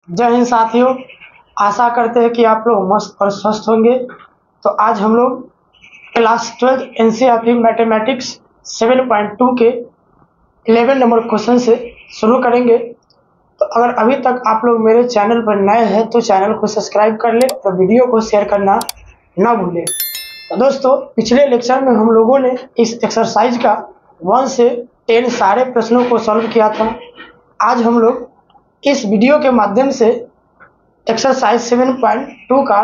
जय हिंद साथियों। आशा करते हैं कि आप लोग मस्त और स्वस्थ होंगे। तो आज हम लोग क्लास 12 एनसीईआरटी मैथमेटिक्स 7.2 के 11 नंबर क्वेश्चन से शुरू करेंगे। तो अगर अभी तक आप लोग मेरे चैनल पर नए हैं तो चैनल को सब्सक्राइब कर ले और वीडियो को शेयर करना ना भूलें। तो दोस्तों, पिछले लेक्चर में हम लोगों ने इस एक्सरसाइज का 1 से 10 सारे प्रश्नों को सॉल्व किया था। आज हम लोग इस वीडियो के माध्यम से एक्सरसाइज 7.2 का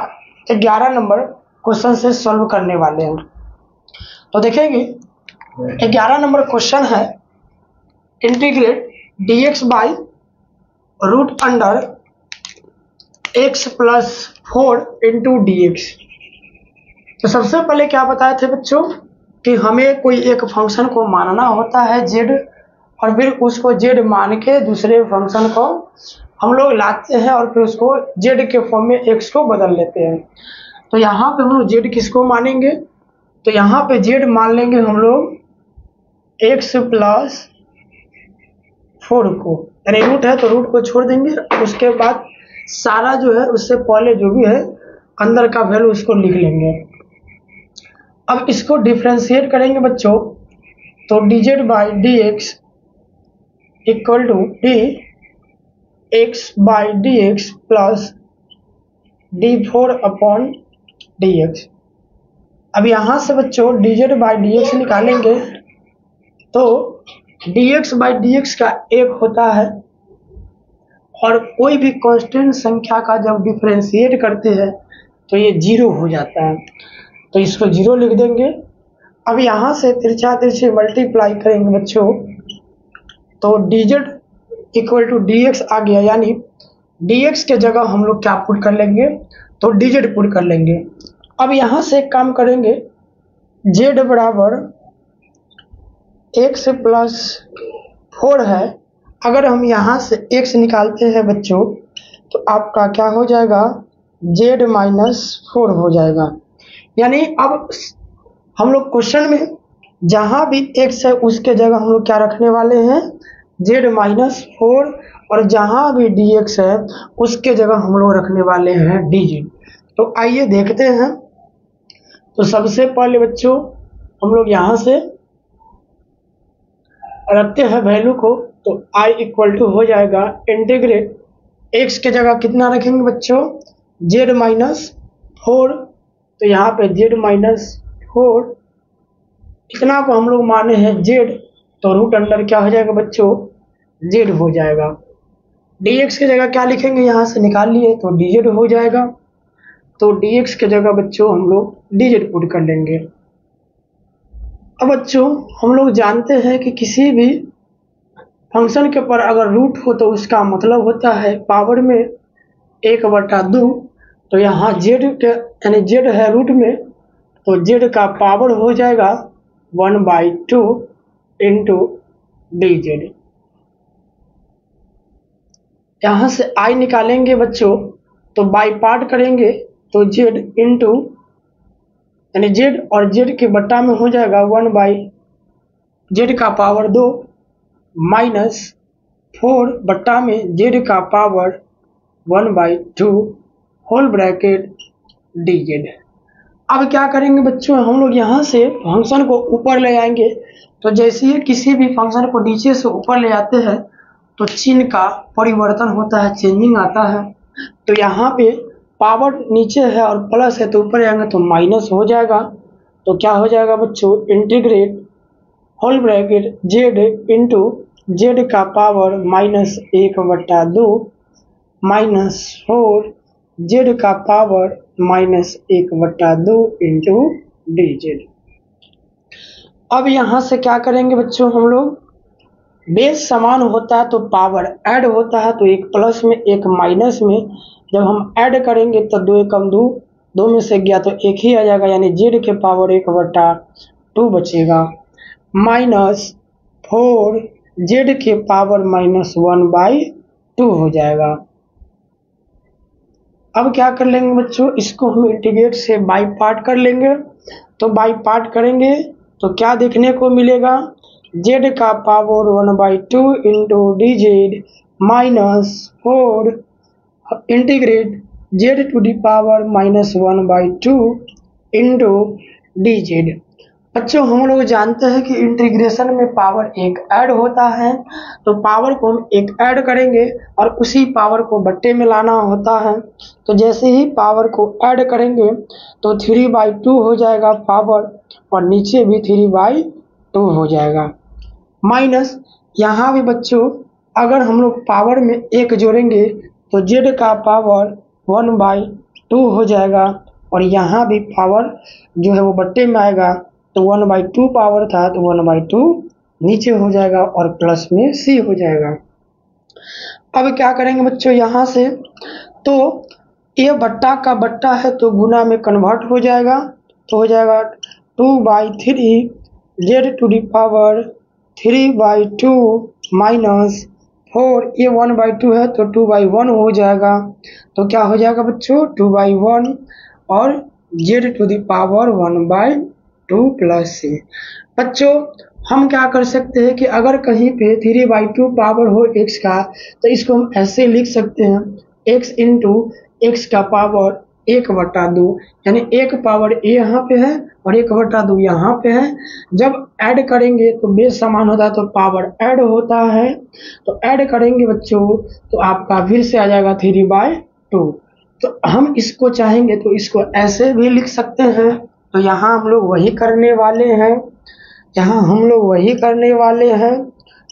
11 नंबर क्वेश्चन से सॉल्व करने वाले हैं। तो देखेंगे 11 नंबर क्वेश्चन है integrate dx by root under x plus 4 into dx। तो सबसे पहले क्या बताए थे बच्चों कि हमें कोई एक फंक्शन को मानना होता है z, और फिर उसको z मान के दूसरे फंक्शन को हम लोग लाते हैं और फिर उसको z के फॉर्म में x को बदल लेते हैं। तो यहाँ पे हम लोग z किसको मानेंगे, तो यहाँ पे z मान लेंगे हम लोग x प्लस 4 को, यानी रूट है तो रूट को छोड़ देंगे। उसके बाद सारा जो है उससे पहले जो भी है अंदर का वैल्यू उसको लिख लेंगे। अब इसको डिफ्रेंशिएट करेंगे बच्चों, तो dz by dx equal to dx by dx plus d4 upon dx। अब यहाँ से बच्चों dz बाई dx निकालेंगे तो dx बाई dx का एक होता है, और कोई भी कांस्टेंट संख्या का जब डिफ्रेंशिएट करते हैं तो ये 0 हो जाता है, तो इसको 0 लिख देंगे। अब यहाँ से तिरछा तिरछे मल्टीप्लाई करेंगे बच्चों, तो dz इक्वल टू dx आ गया, यानी dx के जगह हम लोग क्या पुट कर लेंगे, तो dz पुट कर लेंगे। अब यहाँ से एक काम करेंगे, z बराबर x प्लस 4 है। अगर हम यहाँ से x निकालते हैं बच्चों तो आपका क्या हो जाएगा, z माइनस 4 हो जाएगा। यानी अब हम लोग क्वेश्चन में जहाँ भी x है उसके जगह हम लोग क्या रखने वाले हैं, z माइनस 4, और जहाँ भी dx है उसके जगह हम लोग रखने वाले हैं dz। तो आइए देखते हैं। तो सबसे पहले बच्चों हम लोग यहाँ से रखते हैं वैल्यू को, तो i इक्वल टू हो जाएगा इंटीग्रेट x के जगह कितना रखेंगे बच्चों, z माइनस 4। तो यहाँ पे z माइनस 4 इतना को हम लोग माने हैं z, तो रूट अंडर क्या हो जाएगा बच्चों, z हो जाएगा। dx की जगह क्या लिखेंगे, यहाँ से निकाल लिए तो dz हो जाएगा, तो dx की जगह बच्चों हम लोग dz पुट कर लेंगे। अब बच्चों हम लोग जानते हैं कि किसी भी फंक्शन के ऊपर अगर रूट हो तो उसका मतलब होता है पावर में 1/2। तो यहाँ z के यानी z है रूट में, तो z का पावर हो जाएगा 1/2 इंटू dz। यहाँ से i निकालेंगे बच्चों, तो बाई पार्ट करेंगे तो z इंटू यानी z और z के बट्टा में हो जाएगा 1/z का पावर 2 माइनस 4 बट्टा में z का पावर 1/2 होल ब्रैकेट dz। अब क्या करेंगे बच्चों, हम लोग यहाँ से फंक्शन को ऊपर ले आएंगे। तो जैसे ही किसी भी फंक्शन को नीचे से ऊपर ले आते हैं तो चिन्ह का परिवर्तन होता है, चेंजिंग आता है। तो यहाँ पे पावर नीचे है और प्लस है तो ऊपर आएंगे तो माइनस हो जाएगा। तो क्या हो जाएगा बच्चों, integrate whole bracket z into z का पावर -1/2 माइनस 4 z का पावर -1/2 इंटू dz। अब यहाँ से क्या करेंगे बच्चों, हम लोग बेस समान होता है तो पावर ऐड होता है, तो एक प्लस में एक माइनस में जब हम ऐड करेंगे तो 2 कम 2, 2 में से गया तो 1 ही आ जाएगा, यानी z के पावर 1/2 बचेगा, माइनस 4 z के पावर -1/2 हो जाएगा। अब क्या कर लेंगे बच्चों, इसको हम इंटीग्रेट से बाई पार्ट कर लेंगे। तो बाई पार्ट करेंगे तो क्या देखने को मिलेगा, z का power 1/2 into dz minus 4 integrate z⁻⁻1/2 into dz। बच्चों हम लोग जानते हैं कि इंटीग्रेशन में पावर एक ऐड होता है, तो पावर को हम एक ऐड करेंगे और उसी पावर को बट्टे में लाना होता है। तो जैसे ही पावर को ऐड करेंगे तो 3/2 हो जाएगा पावर, और नीचे भी 3/2 हो जाएगा। माइनस यहाँ भी बच्चों अगर हम लोग पावर में एक जोड़ेंगे तो z का पावर 1/2 हो जाएगा, और यहाँ भी पावर जो है वो बट्टे में आएगा, तो 1/2 पावर था तो 1/2 नीचे हो जाएगा और प्लस में c हो जाएगा। अब क्या करेंगे बच्चों, यहाँ से तो ये बट्टा का बट्टा है तो गुना में कन्वर्ट हो जाएगा, तो हो जाएगा 2/3 z⁻³ माइनस 4, ये 1/2 है तो 2/1 हो जाएगा। तो क्या हो जाएगा बच्चों, 2/1 और z⁻1/2 प्लस c। बच्चों हम क्या कर सकते हैं कि अगर कहीं पे 3/2 पावर हो x का, तो इसको हम ऐसे लिख सकते हैं x इंटू एक्स का पावर 1/2, यानी 1 पावर a यहाँ पे है और 1/2 यहाँ पे है। जब ऐड करेंगे तो बेस समान होता है तो पावर ऐड होता है, तो ऐड करेंगे बच्चों तो आपका फिर से आ जाएगा 3/2। तो हम इसको चाहेंगे तो इसको ऐसे भी लिख सकते हैं, तो यहाँ हम लोग वही करने वाले हैं,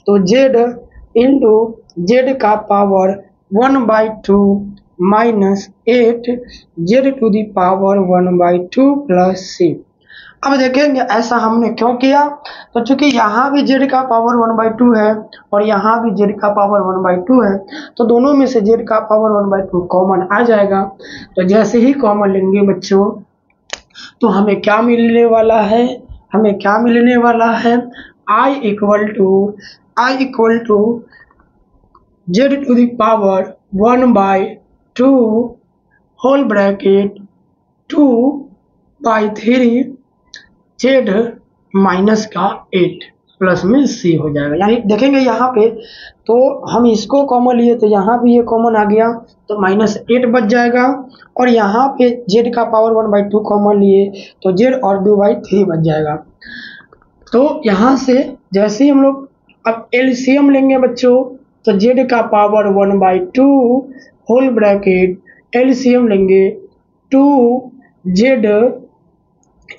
तो z इंटू जेड का power 1/2 minus 8 z⁻1/2 plus c। अब देखेंगे ऐसा हमने क्यों किया, तो चूंकि यहाँ भी z का पावर 1/2 है और यहाँ भी z का पावर 1/2 है, तो दोनों में से z का पावर 1/2 कॉमन आ जाएगा। तो जैसे ही कॉमन लेंगे बच्चों तो हमें क्या मिलने वाला है, I equal to z⁻1/2 whole bracket 2/3 z minus का 8 प्लस में c हो जाएगा। यानी देखेंगे यहाँ पे तो हम इसको कॉमन लिए तो यहाँ भी ये कॉमन आ गया तो -8 बच जाएगा, और यहाँ पे z का पावर 1/2 कॉमन लिए तो z और 2/3 बच जाएगा। तो यहाँ से जैसे ही हम लोग अब एलसीएम लेंगे बच्चों, तो z का पावर 1/2 होल ब्रैकेट एलसीएम लेंगे 2z,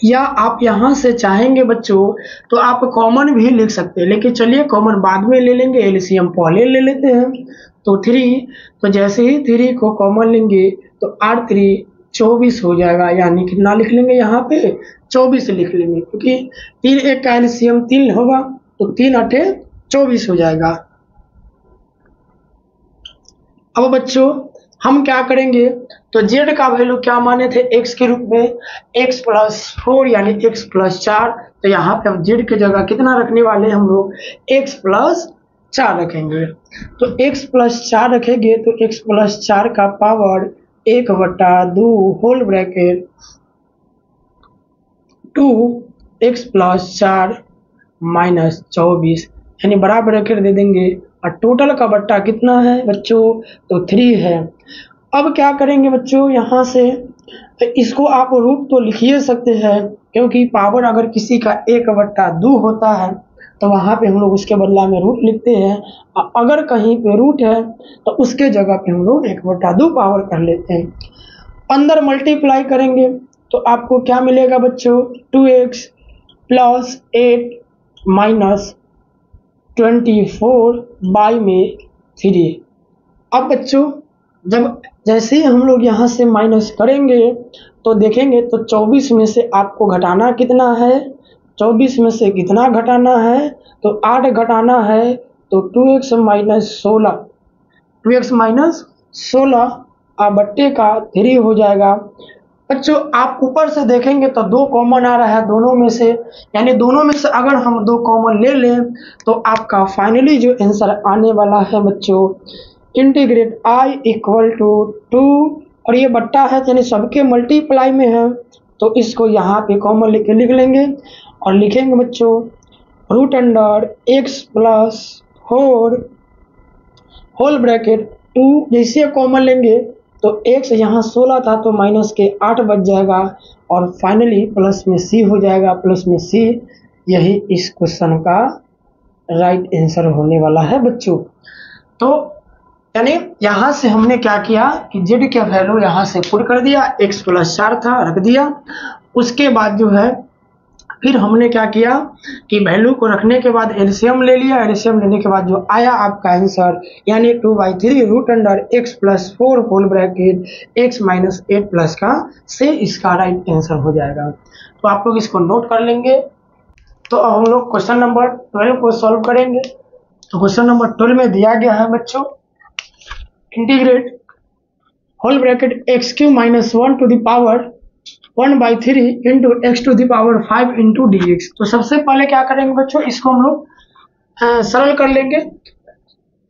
या आप यहाँ से चाहेंगे बच्चों तो आप कॉमन भी लिख सकते हैं, लेकिन चलिए कॉमन बाद में ले लेंगे, एलसीएम पहले ले लेते हैं। तो 3, तो जैसे ही 3 को कॉमन लेंगे तो 8×3 24 हो जाएगा, यानी कितना लिख लेंगे यहाँ पे 24 लिख लेंगे, क्योंकि 3 एक का एलसीएम 3 होगा तो 3×8 24 हो जाएगा। अब बच्चों हम क्या करेंगे, तो z का वैल्यू क्या माने थे x के रूप में, x+4 यानी x+4, तो यहाँ पे हम z की जगह कितना रखने वाले हम लोग x+4 रखेंगे। तो x+4 रखेंगे तो x+4 का power 1/2 whole bracket 2x+4 minus 24, यानी बड़ा ब्रैकेट दे देंगे, और टोटल का बट्टा कितना है बच्चों, तो 3 है। अब क्या करेंगे बच्चों, यहाँ से तो इसको आप रूट तो लिख ही सकते हैं, क्योंकि पावर अगर किसी का 1/2 होता है तो वहाँ पे हम लोग उसके बदला में रूट लिखते हैं, और अगर कहीं पे रूट है तो उसके जगह पे हम लोग 1/2 पावर कर लेते हैं। अंदर मल्टीप्लाई करेंगे तो आपको क्या मिलेगा बच्चों, 2x + 8 माइनस 24/3। अब बच्चों जब जैसे ही हम लोग यहाँ से माइनस करेंगे तो देखेंगे तो 24 में से आपको घटाना कितना है, 24 में से कितना घटाना है, तो 8 घटाना है, तो 2x माइनस 16 बट्टे का 3 हो जाएगा। बच्चों आप ऊपर से देखेंगे तो 2 कॉमन आ रहा है दोनों में से, यानी दोनों में से अगर हम 2 कॉमन ले लें तो आपका फाइनली जो आंसर आने वाला है बच्चों, इंटीग्रेट I इक्वल टू 2, और ये बट्टा है यानी सबके मल्टीप्लाई में है, तो इसको यहाँ पे कॉमन लेके लिख लेंगे और लिखेंगे बच्चों √x+4 होल ब्रैकेट 2 जैसे कॉमन लेंगे तो x यहाँ 16 था तो माइनस के 8 बच जाएगा और फाइनली प्लस में c हो जाएगा, प्लस में c। यही इस क्वेश्चन का राइट आंसर होने वाला है बच्चों। तो यानी यहाँ से हमने क्या किया कि z का वैल्यू यहाँ से पुट कर दिया, x प्लस 4 था रख दिया। उसके बाद जो है फिर हमने क्या किया कि वैल्यू को रखने के बाद एलसीएम ले लिया। एलसीएम लेने के बाद जो आया आपका आंसर यानी 2/3 root under x plus 4 whole bracket x minus 8 plus का से इसका राइट आंसर हो जाएगा। तो आप लोग इसको नोट कर लेंगे। तो अब हम लोग क्वेश्चन नंबर 12 को सॉल्व करेंगे। तो क्वेश्चन नंबर 12 में दिया गया है बच्चों, integrate whole bracket x cube minus 1 to the power 1/3 into x to the power 5 into d x. तो सबसे पहले क्या करेंगे बच्चों, इसको हम लोग सरल कर लेंगे।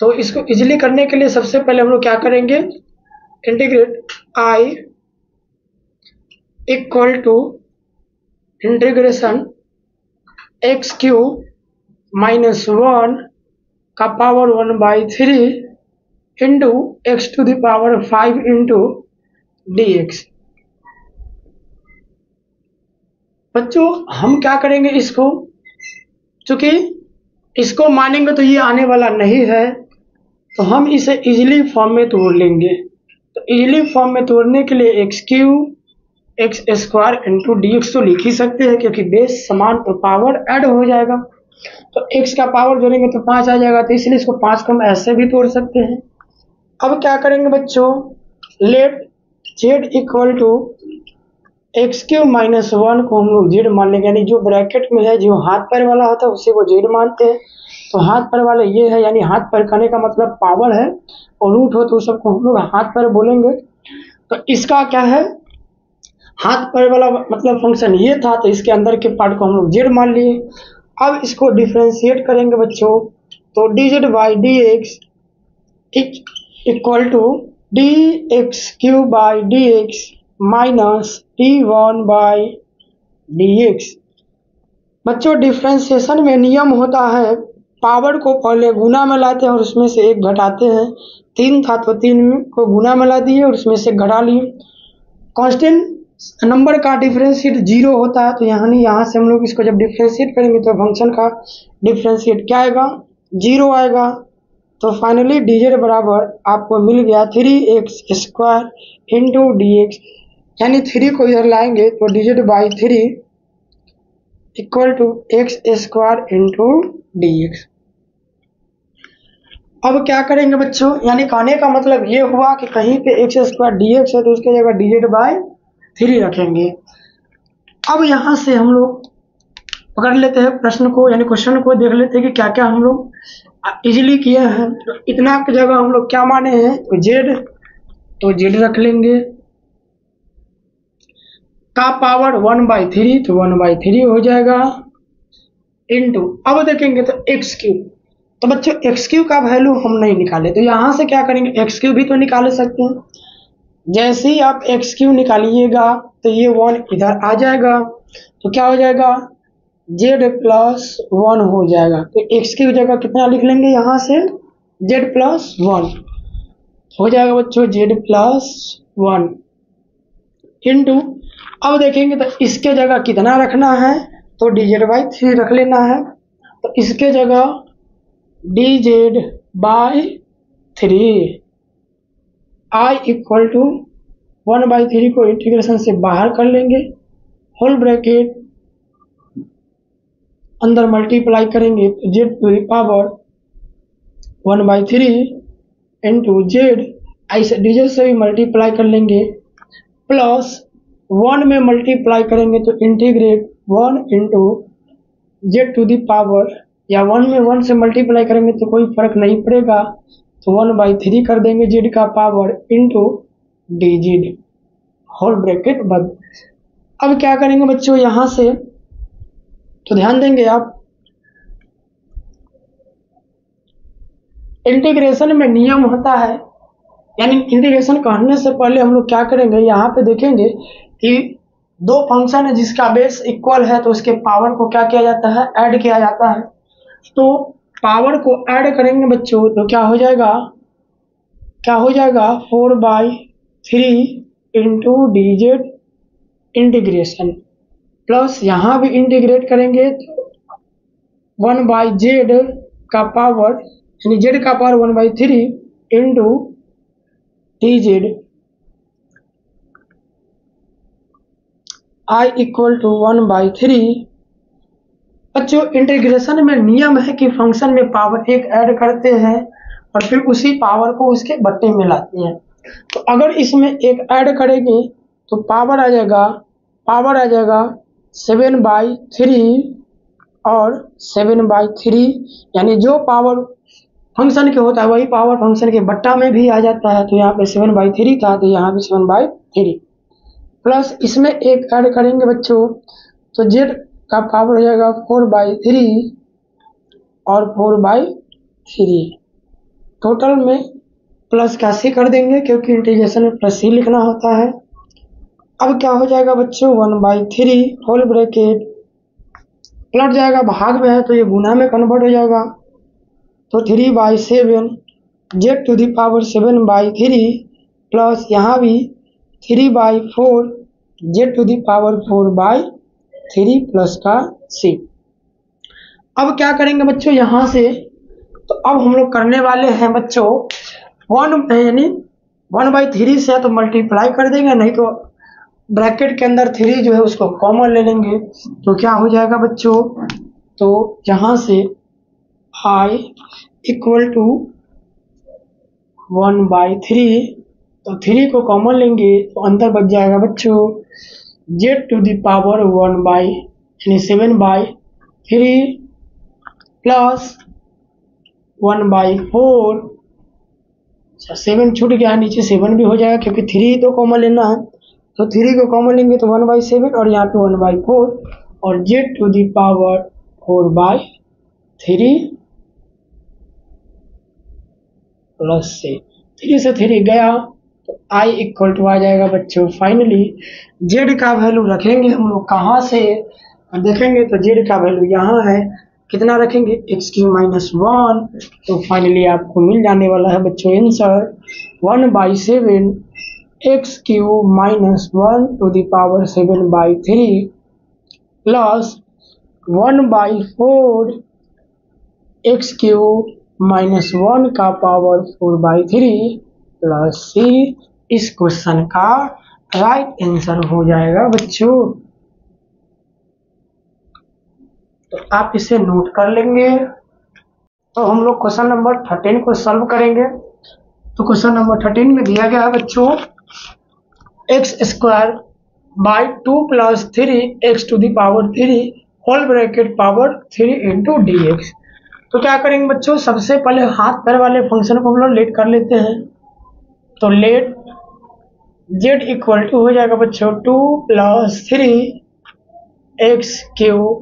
तो इसको इजीली करने के लिए सबसे पहले हम लोग क्या करेंगे, integrate I equal to integration x cube minus 1 का power 1/3 into x to the power 5 into d x. बच्चों हम क्या करेंगे, इसको चूंकि इसको मानेंगे तो ये आने वाला नहीं है, तो हम इसे इजीली फॉर्म में तोड़ लेंगे। तो इजीली फॉर्म में तोड़ने के लिए x Q x square into d x तो लिख ही सकते हैं, क्योंकि बेस समान तो पावर ऐड हो जाएगा। तो एक्स का पावर जोड़ेंगे तो 5 आ जाएगा, तो इसलिए इसको 5 को हम ऐसे भी तोड़ सकते हैं। अब क्या करेंगे बच्चों, let z equal to x cube minus 1 को हम लोग जेड मान लेंगे, यानी जो ब्रैकेट में है जो हाथ पैर वाला होता है उसे वो जेड मानते हैं। तो हाथ पैर वाले ये है, यानी हाथ पैर करने का मतलब पावर है, और रूट हो तो सबको हम लोग हाथ पैर बोलेंगे। तो इसका क्या है, हाथ पैर वाला मतलब फंक्शन ये था, तो इसके अंदर के पार्ट को हम लोग जेड मान लिए। अब इसको डिफ्रेंशिएट करेंगे बच्चों, तो d z by d x equal to d x cube by d x minus d1 by d x. बच्चों डिफ्रेंशिएशन में नियम होता है, पावर को पहले गुना में लाते हैं और उसमें से एक घटाते हैं। 3 था तो 3 को गुना में ला दिए और उसमें से घटा लिए। कांस्टेंट नंबर का डिफरेंशिएट 0 होता है, तो यहाँ से हम लोग इसको जब डिफ्रेंशिएट करेंगे तो फंक्शन का डिफरेंशिएट क्या आएगा, 0 आएगा। तो फाइनली डी जेड बराबर आपको मिल गया 3x square into d x, यानी 3 को इधर लाएंगे तो d z by 3 equal to x square into d x. अब क्या करेंगे बच्चों, यानी कहने का मतलब ये हुआ कि कहीं पे एक्स स्क्वायर डी एक्स है तो उसकी जगह डी जेड बाई 3 रखेंगे। अब यहाँ से हम लोग पकड़ लेते हैं प्रश्न को, यानी क्वेश्चन को देख लेते हैं कि क्या क्या हम लोग इजीली किए हैं। तो इतना की जगह हम लोग क्या माने हैं, तो जेड, तो जेड रख लेंगे का पावर 1/3, तो 1/3 हो जाएगा इंटू, अब देखेंगे तो एक्स क्यू। तो बच्चों एक्स क्यू का वैल्यू हम नहीं निकाले, तो यहाँ से क्या करेंगे, एक्स क्यू भी तो निकाल सकते हैं। जैसे ही आप एक्स क्यू निकालिएगा तो ये 1 इधर आ जाएगा, तो क्या हो जाएगा, जेड प्लस 1 हो जाएगा। तो एक्स की जगह कितना लिख लेंगे, यहाँ से जेड प्लस 1 हो जाएगा बच्चों, जेड प्लस 1 इंटू, अब देखेंगे तो इसके जगह कितना रखना है, तो डी जेड बाई 3 रख लेना है। तो इसके जगह d z by 3 I equal to 1/3 को इंटीग्रेशन से बाहर कर लेंगे, होल ब्रैकेट अंदर मल्टीप्लाई करेंगे तो z to the power 1/3 into z, ऐसे डीजेड से भी मल्टीप्लाई कर लेंगे, प्लस 1 में मल्टीप्लाई करेंगे तो integrate 1 into z to the power, या 1 में 1 से मल्टीप्लाई करेंगे तो कोई फर्क नहीं पड़ेगा, तो 1/3 कर देंगे जेड का power into d z whole bracket बंद। अब क्या करेंगे बच्चों, यहाँ से तो ध्यान देंगे आप, इंटीग्रेशन में नियम होता है, यानी इंटीग्रेशन करने से पहले हम लोग क्या करेंगे, यहाँ पे देखेंगे कि दो फंक्शन है जिसका बेस इक्वल है तो उसके पावर को क्या किया जाता है, ऐड किया जाता है। तो पावर को ऐड करेंगे बच्चों तो क्या हो जाएगा, क्या हो जाएगा 4/3 into d Z integration plus यहाँ भी इंटीग्रेट करेंगे तो 1/z का पावर यानी z का power 1/3 into d z I equal to 1/3। बच्चों इंटीग्रेशन में नियम है कि फंक्शन में पावर एक ऐड करते हैं और फिर उसी पावर को उसके बट्टे में लाते हैं। तो अगर इसमें एक ऐड करेंगे तो पावर आ जाएगा 7/3 और 7/3 यानी जो पावर फंक्शन के होता है वही पावर फंक्शन के बट्टा में भी आ जाता है। तो यहाँ पे 7/3 था तो यहाँ पे 7/3 प्लस इसमें एक ऐड करेंगे बच्चों तो z का पावर हो जाएगा 4/3 और 4/3 टोटल में प्लस का सी कर देंगे क्योंकि इंटीग्रेशन में प्लस सी लिखना होता है। अब क्या हो जाएगा बच्चों 1/3 होल ब्रैकेट पलट जाएगा, भाग में है तो ये गुना में कन्वर्ट हो जाएगा तो 3/7 z to the power 7/3 plus यहाँ भी 3/4 z to the power 4/3 plus का c। अब क्या करेंगे बच्चों यहाँ से तो अब हम लोग करने वाले हैं बच्चों 1 यानी 1/3 से तो मल्टीप्लाई कर देंगे, नहीं तो ब्रैकेट के अंदर 3 जो है उसको कॉमन ले लेंगे तो क्या हो जाएगा बच्चों। तो यहाँ से i इक्वल टू 1/3 तो 3 को कॉमन लेंगे तो अंदर बच जाएगा बच्चों z to the power 7/3 plus 1/4 7 छूट गया नीचे 7 भी हो जाएगा क्योंकि 3 तो कॉमन लेना है तो 3 को कॉमन लेंगे तो 1/7 और यहाँ पे 1/4 और z to the power 4/3 plus से 3 से 3 गया तो i इक्वल टू आ जाएगा बच्चों फाइनली z का वैल्यू रखेंगे हम लोग कहाँ से देखेंगे तो z का वैल्यू यहाँ है कितना रखेंगे x⁻1 तो फाइनली आपको मिल जाने वाला है बच्चों answer 1/7 x⁻1 to the power 7/3 plus 1/4 x⁻1 का पावर 4/3 प्लस c इस क्वेश्चन का राइट आंसर हो जाएगा बच्चों। तो आप इसे नोट कर लेंगे। तो हम लोग क्वेश्चन नंबर 13 को सॉल्व करेंगे। तो क्वेश्चन नंबर 13 में दिया गया है बच्चों x²/2 + 3x to the power 3 whole bracket power 3 into dx। तो क्या करेंगे बच्चों सबसे पहले हाथ पैर वाले फंक्शन को हम लोग लेट कर लेते हैं। तो लेट z इक्वल टू हो जाएगा बच्चों 2 + 3x³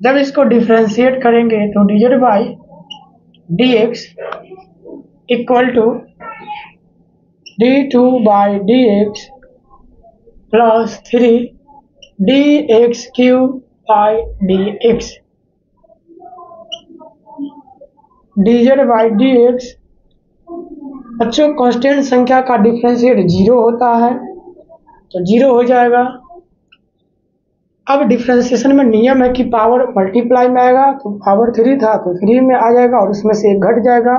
जब इसको डिफ्रेंशिएट करेंगे तो dz/dx equal to d2/dx plus 3dx³/dx dz/dx बच्चों कांस्टेंट संख्या का डिफरेंशिएट 0 होता है तो 0 हो जाएगा। अब डिफरेंशिएशन में नियम है कि पावर मल्टीप्लाई में आएगा तो पावर 3 था तो 3 में आ जाएगा और उसमें से एक घट जाएगा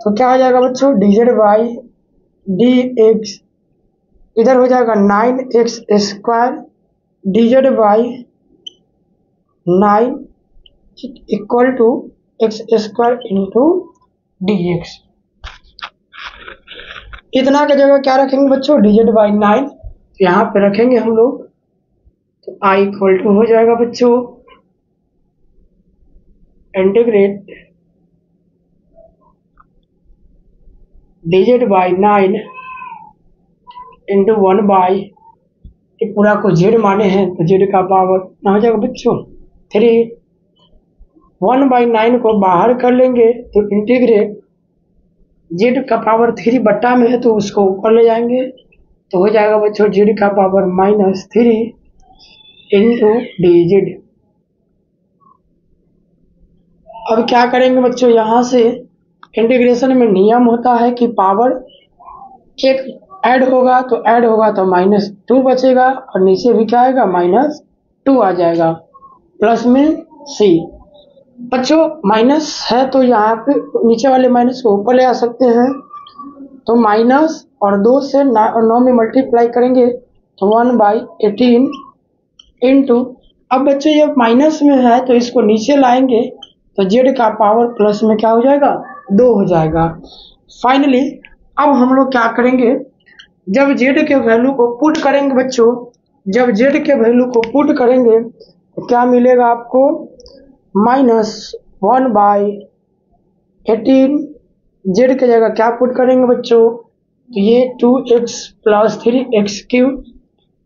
तो क्या हो जाएगा बच्चों dz/dx इधर हो जाएगा 9x² dz/9 equal to x² into dx। इतना का जगह क्या रखेंगे बच्चों dz/9 यहाँ पे रखेंगे हम लोग तो i इक्वल टू हो जाएगा बच्चों इंटीग्रेट dz/9 इंटू 1/, पूरा को z माने हैं तो z का पावर ना हो जाएगा बच्चों 3। 1/9 को बाहर कर लेंगे तो इंटीग्रेट z का पावर 3 बट्टा में है तो उसको ऊपर ले जाएंगे तो हो जाएगा बच्चों z का पावर -3 इंटू dz। अब क्या करेंगे बच्चों यहाँ से इंटीग्रेशन में नियम होता है कि पावर एक ऐड होगा तो -2 बचेगा और नीचे भी क्या आएगा -2 आ जाएगा, प्लस में सी। बच्चों माइनस है तो यहाँ पे नीचे वाले माइनस को ऊपर ले आ सकते हैं, तो माइनस और 2 से 9 में मल्टीप्लाई करेंगे तो 1/18 इंटू, अब बच्चों ये माइनस में है तो इसको नीचे लाएंगे तो जेड का पावर प्लस में क्या हो जाएगा 2 हो जाएगा। फाइनली अब हम लोग क्या करेंगे, जब जेड के वैल्यू को पुट करेंगे बच्चों, जब जेड के वैल्यू को पुट करेंगे तो क्या मिलेगा आपको, -1/18, जेड की जगह क्या पुट करेंगे बच्चों, तो ये 2x + 3x3,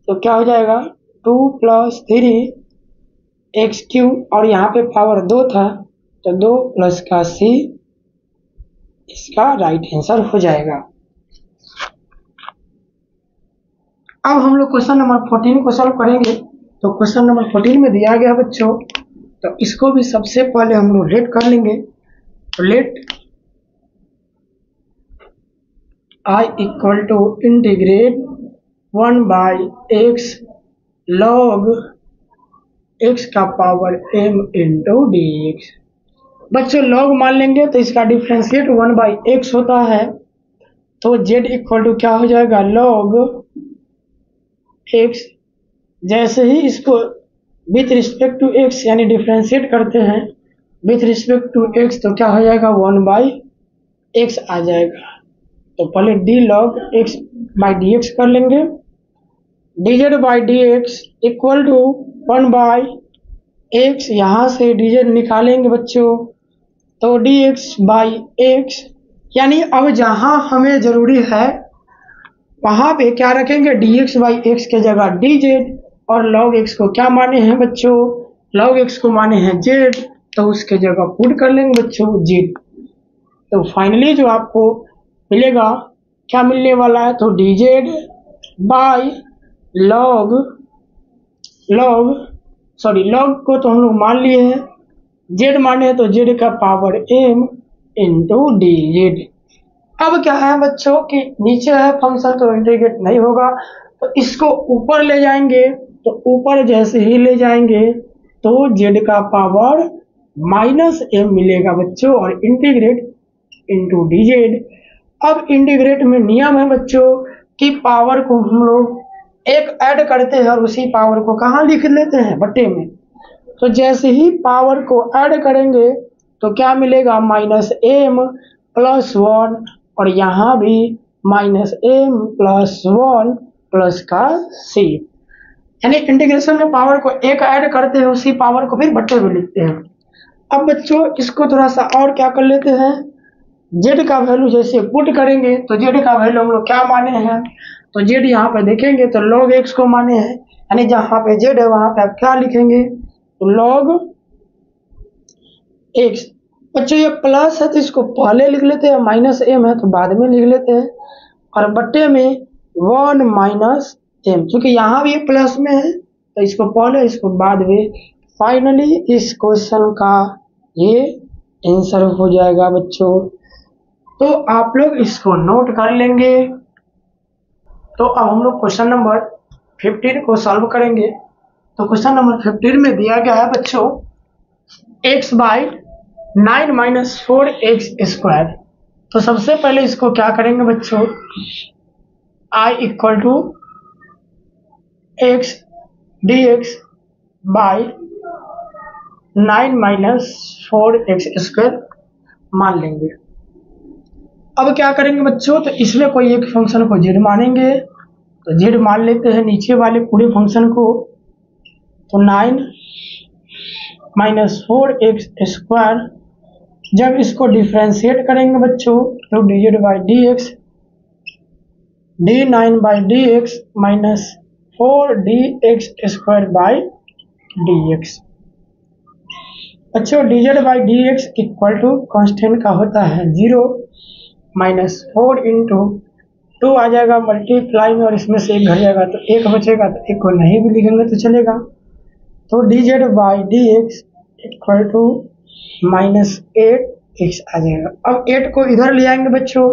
तो क्या हो जाएगा 2 + 3x3, और यहाँ पे पावर 2 था तो 2 प्लस का c इसका राइट आंसर हो जाएगा। अब हम लोग क्वेश्चन नंबर 14 को सॉल्व करेंगे। तो क्वेश्चन नंबर 14 में दिया गया बच्चों, तो इसको भी सबसे पहले हम लोग लेट कर लेंगे। तो let I = integrate 1/x log x का पावर m इंटू dx। बच्चों लॉग मान लेंगे तो इसका डिफरेंशिएट 1/x होता है, तो z = क्या हो जाएगा log x। जैसे ही इसको विथ रिस्पेक्ट टू x यानी डिफरेंशिएट करते हैं विथ रिस्पेक्ट टू x तो क्या हो जाएगा 1/x आ जाएगा। तो पहले d log x dx कर लेंगे, dz/dx = 1/x, यहाँ से dz निकालेंगे बच्चों तो dx/x, यानी अब जहाँ हमें जरूरी है वहाँ पे क्या रखेंगे dx/x के जगह dz, और log x को क्या माने हैं बच्चों, log x को माने हैं z, तो उसके जगह पुट कर लेंगे बच्चों z। तो फाइनली जो आपको मिलेगा क्या मिलने वाला है, तो log को तो हम लोग मान लिए हैं, z माने तो z का पावर m इंटू dz। अब क्या है बच्चों कि नीचे है फंक्शन तो इंटीग्रेट नहीं होगा, तो इसको ऊपर ले जाएंगे, तो ऊपर जैसे ही ले जाएंगे तो z का पावर -m मिलेगा बच्चों, और इंटीग्रेट इंटू dz। अब इंटीग्रेट में नियम है बच्चों कि पावर को हम लोग एक ऐड करते हैं और उसी पावर को कहाँ लिख लेते हैं बट्टे में, तो जैसे ही पावर को ऐड करेंगे तो क्या मिलेगा -m + 1, और यहाँ भी -m + 1 प्लस का c, यानी इंटीग्रेशन में पावर को एक ऐड करते हैं उसी पावर को फिर बट्टे में लिखते हैं। अब बच्चों इसको थोड़ा सा और क्या कर लेते हैं, z का वैल्यू जैसे पुट करेंगे तो z का वैल्यू हम लोग क्या माने हैं, तो z यहाँ पे देखेंगे तो log x को माने हैं, यानी जहाँ पे z है वहाँ पे आप क्या लिखेंगे तो log x। बच्चों ये प्लस है तो इसको पहले लिख लेते हैं, -m है तो बाद में लिख लेते हैं, और बट्टे में 1 -m, क्योंकि यहाँ भी प्लस में है तो इसको पहले इसको बाद में। फाइनली इस क्वेश्चन का ये आंसर हो जाएगा बच्चों, तो आप लोग इसको नोट कर लेंगे। तो अब हम लोग क्वेश्चन नंबर 15 को सॉल्व करेंगे। तो क्वेश्चन नंबर 15 में दिया गया है बच्चों x/9 - 4x²। तो सबसे पहले इसको क्या करेंगे बच्चों, I = x dx/9 - 4x² मान लेंगे। अब क्या करेंगे बच्चों, तो इसमें कोई एक फंक्शन को z मानेंगे, तो z मान लेते हैं नीचे वाले पूरे फंक्शन को, तो 9 - 4x²। जब इसको डिफरेंशिएट करेंगे बच्चों तो dz/dx d9/dx - 4dx²/dx। बच्चों dz/dx = कांस्टेंट का होता है 0 -4 इंटू 2 आ जाएगा मल्टीप्लाई में, और इसमें से 1 घट जाएगा तो 1 बचेगा, तो 1 को नहीं भी लिखेंगे तो चलेगा। तो dz/dx = -8 x आ जाएगा। अब 8 को इधर ले आएंगे बच्चों,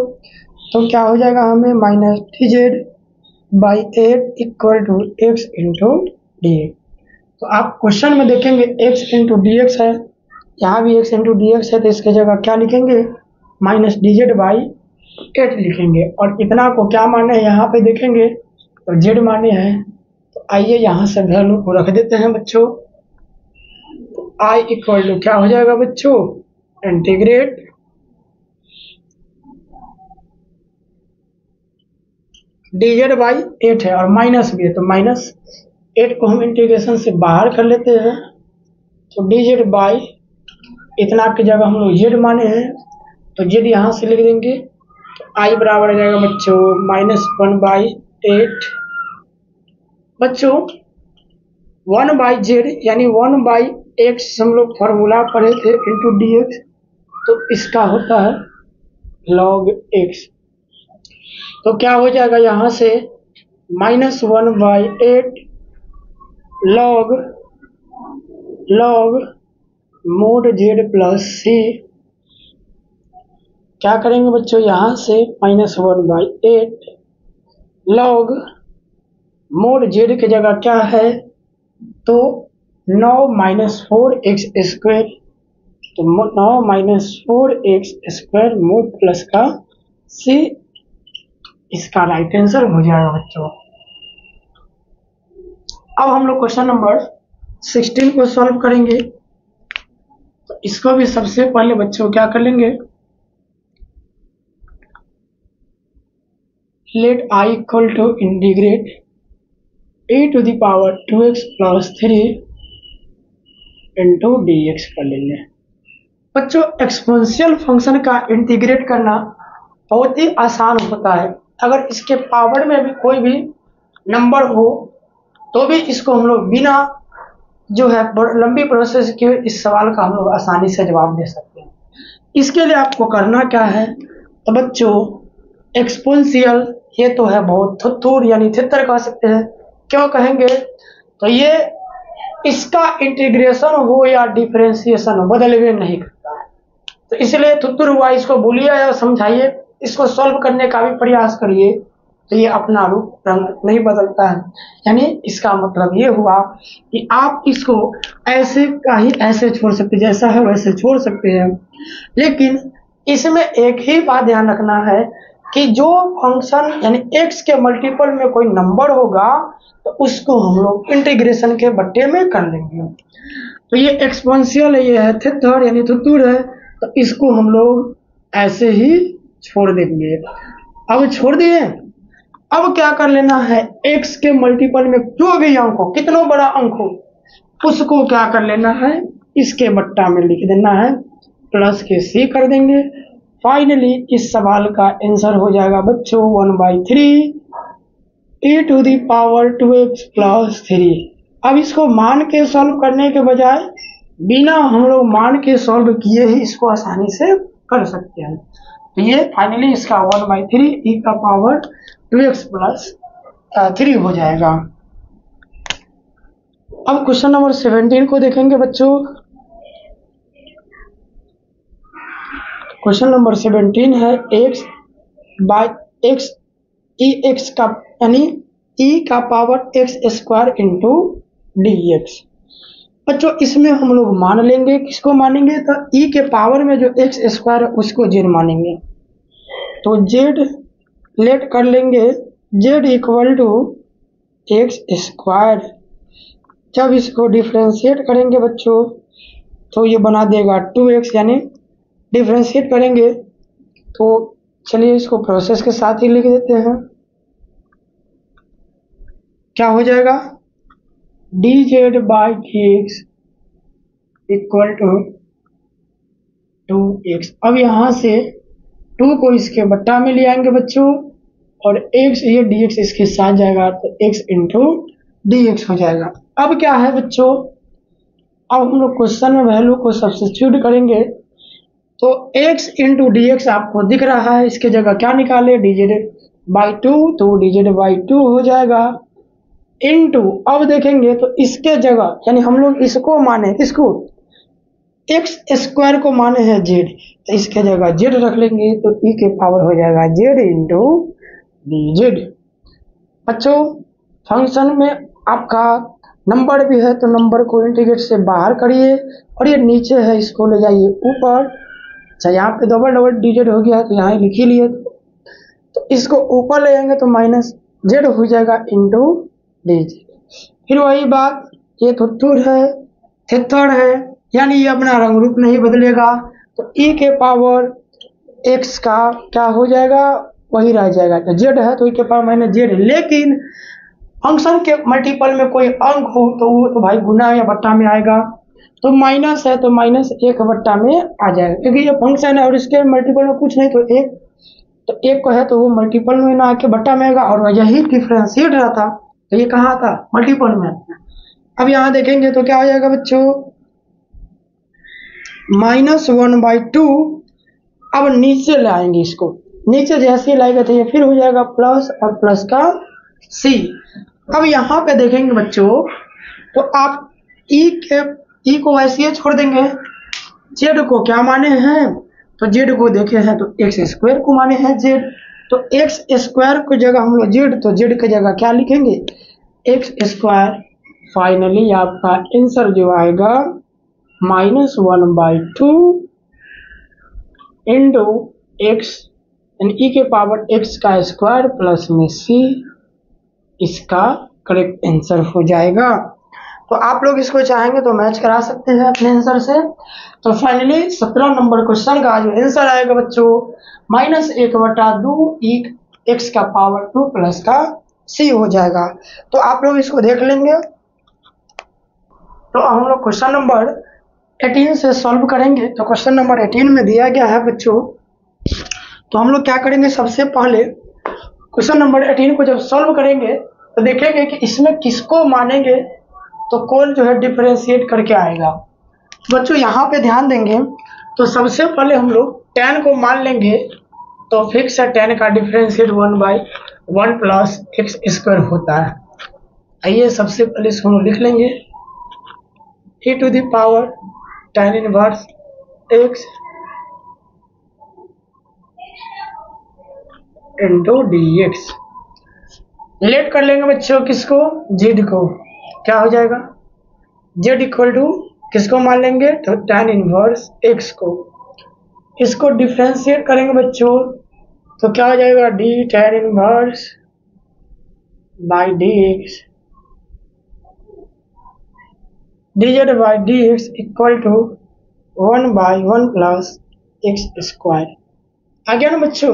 तो क्या हो जाएगा हमें minus dz/8 equal to x into d x. तो आप क्वेश्चन में देखेंगे x इंटू डी एक्स है, यहाँ भी x इंटू डी एक्स है, तो इसके जगह क्या लिखेंगे माइनस dz/8 लिखेंगे। और इतना को क्या माने हैं यहाँ पे देखेंगे तो z माने हैं, तो आइए यहाँ से वैल्यू को रख देते हैं बच्चों। तो i इक्वल टू क्या हो जाएगा बच्चों, इंटीग्रेट dz/8 है और माइनस भी है, तो माइनस 8 को हम इंटीग्रेशन से बाहर कर लेते हैं, तो dz/ इतना की जगह हम लोग z माने हैं, तो z यहाँ से लिख देंगे, तो i बराबर आ जाएगा बच्चों -1/8। बच्चों 1/z यानी 1/x हम लोग फॉर्मूला पढ़े थे इंटू डी एक्स, तो इसका होता है log x। तो क्या हो जाएगा यहाँ से -1/8 log mod z plus c। क्या करेंगे बच्चों यहाँ से -1/8 log mod z की जगह क्या है तो 9 - 4x स्क्वायर, तो 9 - 4x स्क्वायर mod प्लस का c, इसका राइट आंसर हो जाएगा बच्चों। अब हम लोग क्वेश्चन नंबर 16 को सॉल्व करेंगे, तो इसको भी सबसे पहले बच्चों क्या कर लेंगे, let i equal to integrate e⁻²x + 3 into d x कर लेंगे। बच्चों एक्सपोनेंशियल फंक्शन का इंटीग्रेट करना बहुत ही आसान होता है, अगर इसके पावर में भी कोई भी नंबर हो तो भी इसको हम लोग बिना जो है लंबी प्रोसेस के इस सवाल का हम लोग आसानी से जवाब दे सकते हैं। इसके लिए आपको करना क्या है, तो बच्चों एक्सपोनेंशियल ये तो है बहुत थुत्थुर यानी थित्तर कह सकते हैं, क्यों कहेंगे तो ये इसका इंटीग्रेशन हो या डिफरेंशिएशन हो बदलवे नहीं करता है, तो इसलिए थुत्थुर हुआ, इसको भूलिए या समझाइए, इसको सॉल्व करने का भी प्रयास करिए, तो ये अपना रूप रंग नहीं बदलता है। यानी इसका मतलब ये हुआ कि आप इसको ऐसे का ही ऐसे छोड़ सकते, जैसा है वैसे छोड़ सकते हैं, लेकिन इसमें एक ही बात ध्यान रखना है कि जो फंक्शन यानी x के मल्टीपल में कोई नंबर होगा तो उसको हम लोग इंटीग्रेशन के बट्टे में कर लेंगे। तो ये एक्सपोनेंशियल है, ये है थित्तर यानी थुत्तुर है, तो इसको हम लोग ऐसे ही छोड़ देंगे। अब छोड़ दिए, अब क्या कर लेना है, x के मल्टीपल में जो भी अंक हो, कितना बड़ा अंक हो, उसको क्या कर लेना है, इसके बट्टा में लिख देना है, प्लस के c कर देंगे। फाइनली इस सवाल का आंसर हो जाएगा बच्चों 1/3 e⁻²x + 3। अब इसको मान के सॉल्व करने के बजाय बिना हम लोग मान के सॉल्व किए ही इसको आसानी से कर सकते हैं, तो ये फाइनली इसका 1/3 e⁻²x + 3 हो जाएगा। अब क्वेश्चन नंबर 17 को देखेंगे बच्चों। क्वेश्चन नंबर 17 है x/x ex का यानी e⁻x² इंटू डी एक्स। बच्चों इसमें हम लोग मान लेंगे, किसको मानेंगे तो e के पावर में जो x² है उसको z मानेंगे, तो z लेट कर लेंगे z इक्वल टू x²। जब इसको डिफ्रेंशिएट करेंगे बच्चों तो ये बना देगा 2x, यानी डिफ्रेंशिएट करेंगे तो चलिए इसको प्रोसेस के साथ ही लिख देते हैं। क्या हो जाएगा dz/dx इक्वल टू 2x। अब यहाँ से 2 को इसके बट्टा में ले आएंगे बच्चों, और x ये dx इसके साथ जाएगा, तो x इंटू dx हो जाएगा। अब क्या है बच्चों, अब हम लोग क्वेश्चन में वैल्यू को सब्स्टिट्यूट करेंगे, तो x इंटू डी एक्स आपको दिख रहा है, इसके जगह क्या निकाले dz/2, तो dz/2 हो जाएगा इंटू, अब देखेंगे तो इसके जगह यानी हम लोग इसको माने, किसको एक्स स्क्वायर को माने हैं जेड, तो इसके जगह जेड रख लेंगे तो ई के पावर हो जाएगा जेड इंटू डी जेड। बच्चों फंक्शन में आपका नंबर भी है तो नंबर को इंटीग्रेट से बाहर करिए, और ये नीचे है इसको ले जाइए ऊपर। अच्छा यहाँ पे डबल डबल डिजिट हो गया तो यहाँ लिख ही लिए, तो इसको ऊपर ले जाएंगे तो माइनस जेड हो जाएगा इंटू डी जेड। फिर वही बात, ये तो थर्ड है, यानी ये अपना रंग रूप नहीं बदलेगा, तो ई के पावर एक्स का क्या हो जाएगा, वही रह जाएगा। तो जेड है तो ई के पावर माइनस जेड, लेकिन फंक्शन के मल्टीपल में कोई अंक हो तो वो तो भाई गुना या बट्टा में आएगा, तो माइनस है तो माइनस एक बट्टा में आ जाएगा, क्योंकि ये फंक्शन है और इसके मल्टीपल में कुछ नहीं, तो एक को है तो वो मल्टीपल में ना आके बट्टा में आएगा, और यही डिफरेंशिएट रहता तो ये कहाँ था, मल्टीपल में। अब यहाँ देखेंगे तो क्या हो जाएगा बच्चों, -1/2। अब नीचे लाएंगे इसको, नीचे जैसे लाएंगे तो ये फिर हो जाएगा प्लस और प्लस का सी। अब यहाँ पे देखेंगे बच्चों तो आप ई को वैसे ही छोड़ देंगे, जेड को क्या माने हैं, तो जेड को देखे हैं तो एक्स स्क्वायर को माने हैं जेड, तो एक्स स्क्वायर की जगह हम लोग जेड, तो जेड की जगह क्या लिखेंगे एक्स स्क्वायर। फाइनली आपका आंसर जो आएगा -1/2 इंटू एक्स ई के पावर एक्स का स्क्वायर प्लस में सी, इसका करेक्ट आंसर हो जाएगा। तो आप लोग इसको चाहेंगे तो मैच करा सकते हैं अपने आंसर से। तो फाइनली 17 नंबर क्वेश्चन का जो आंसर आएगा बच्चों -1/2 एक्स का पावर 2 प्लस का सी हो जाएगा। तो आप लोग इसको देख लेंगे। तो हम लोग क्वेश्चन नंबर 18 से सॉल्व करेंगे। तो क्वेश्चन नंबर 18 में दिया गया है बच्चों, तो हम लोग क्या करेंगे, सबसे पहले क्वेश्चन नंबर 18 को जब सॉल्व करेंगे तो देखेंगे कि इसमें किसको मानेंगे तो कौन जो है डिफरेंशिएट करके आएगा। बच्चों यहाँ पे ध्यान देंगे तो सबसे पहले हम लोग tan को मान लेंगे, तो फिक्स है tan का डिफरेंशिएट 1/1 प्लस एक्स स्क्वायर होता है। आइए सबसे पहले इसको हम लिख लेंगे e to the power tan inverse x into dx। Let कर लेंगे बच्चों किसको, z को, क्या हो जाएगा z इक्वल टू किसको मान लेंगे तो tan इनवर्स x को। इसको डिफरेंशिएट करेंगे बच्चों तो क्या हो जाएगा d tan inverse by dx, dz by dx equal to 1/1 plus x square. आगे ना बच्चों,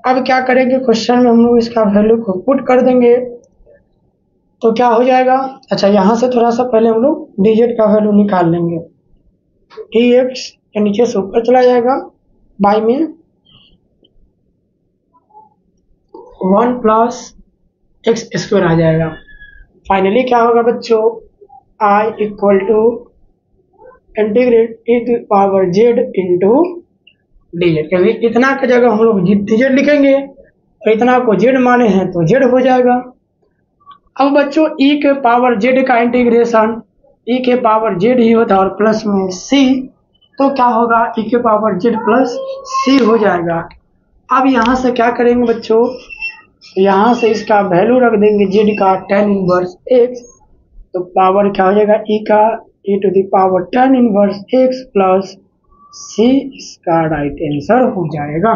अब क्या करेंगे क्वेश्चन में हम लोग इसका वैल्यू को पुट कर देंगे तो क्या हो जाएगा। अच्छा यहाँ से थोड़ा सा पहले हम लोग dz का वैल्यू निकाल लेंगे, dx के नीचे से ऊपर चला जाएगा, बाई में 1 प्लस एक्स स्क्वायर आ जाएगा। फाइनली क्या होगा बच्चों, i equal to integrate e to power z into dz। क्योंकि इतना की जगह हम लोग dz लिखेंगे और इतना को z माने हैं तो z हो जाएगा। अब बच्चों e के पावर z का इंटीग्रेशन e के पावर z ही होता है और प्लस में c, तो क्या होगा e के पावर z प्लस c हो जाएगा। अब यहाँ से क्या करेंगे बच्चों, यहाँ से इसका वैल्यू रख देंगे z का tan इनवर्स x, तो पावर क्या हो जाएगा e to the power tan inverse x plus c, इसका राइट आंसर हो जाएगा।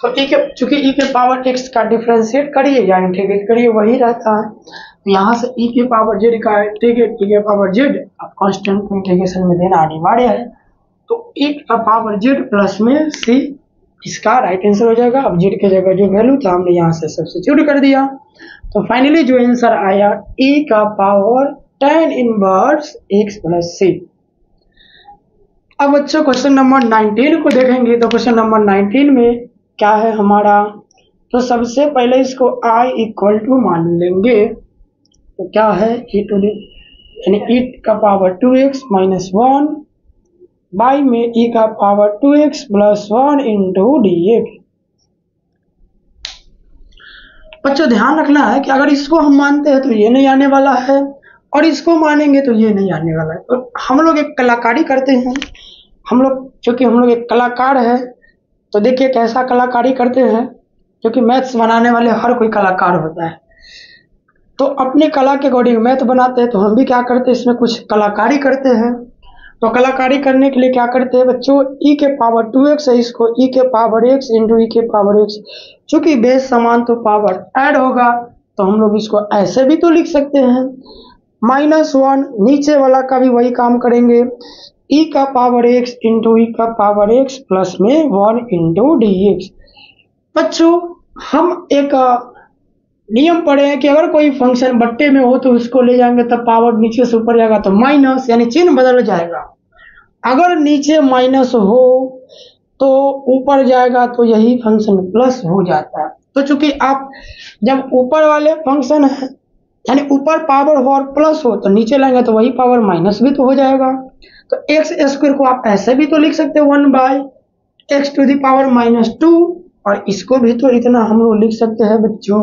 तो चूंकि e के पावर x का डिफरेंशिएट करिए या इंटीग्रेट करिए वही रहता है, तो यहाँ से e के पावर z का इंटीग्रेट e के पावर z अब कांस्टेंट को इंटीग्रेशन में देना अनिवार्य है, तो e का पावर z प्लस में c, इसका राइट आंसर हो जाएगा। अब z की जगह जो वैल्यू था हमने यहाँ से सब्स्टिट्यूट कर दिया, तो फाइनली जो आंसर आया e का power tan inverse x plus c। अब बच्चों क्वेश्चन नंबर 19 को देखेंगे, तो क्वेश्चन नंबर 19 में क्या है हमारा, तो सबसे पहले इसको i इक्वल टू मान लेंगे, तो क्या है यानी e का पावर 2x माइनस 1 बाई में e का power 2x plus 1 into dx। बच्चों ध्यान रखना है कि अगर इसको हम मानते हैं तो ये नहीं आने वाला है, और इसको मानेंगे तो ये नहीं आने वाला है। तो हम लोग एक कलाकारी करते हैं, हम लोग चूंकि हम लोग एक कलाकार है, तो देखिए कैसा कलाकारी करते हैं, क्योंकि मैथ्स बनाने वाले हर कोई कलाकार होता है। तो अपने कला के अकॉर्डिंग मैथ बनाते हैं, तो हम भी क्या करते हैं, इसमें कुछ कलाकारी करते हैं। तो कलाकारी करने के लिए क्या करते हैं बच्चों, e के पावर 2x है, इसको e के पावर x इंटू e के पावर x, चूंकि बेस समान तो पावर ऐड होगा, तो हम लोग इसको ऐसे भी तो लिख सकते हैं -1, नीचे वाला का भी वही काम करेंगे, e का पावर x इंटू e का पावर x प्लस में 1 इंटू dx। बच्चों हम एक नियम पढ़े हैं कि अगर कोई फंक्शन बट्टे में हो तो उसको ले जाएंगे तब पावर नीचे से ऊपर जाएगा तो माइनस, यानी चिन्ह बदल जाएगा। अगर नीचे माइनस हो तो ऊपर जाएगा तो यही फंक्शन प्लस हो जाता है। तो चूंकि आप जब ऊपर वाले फंक्शन है यानी ऊपर पावर हो और प्लस हो तो नीचे लाएंगे तो वही पावर माइनस भी तो हो जाएगा। तो एक्स स्क्वायर को आप ऐसे भी तो लिख सकते हो 1/x टू द पावर -2, और इसको भी तो इतना हम लोग लिख सकते हैं बच्चों।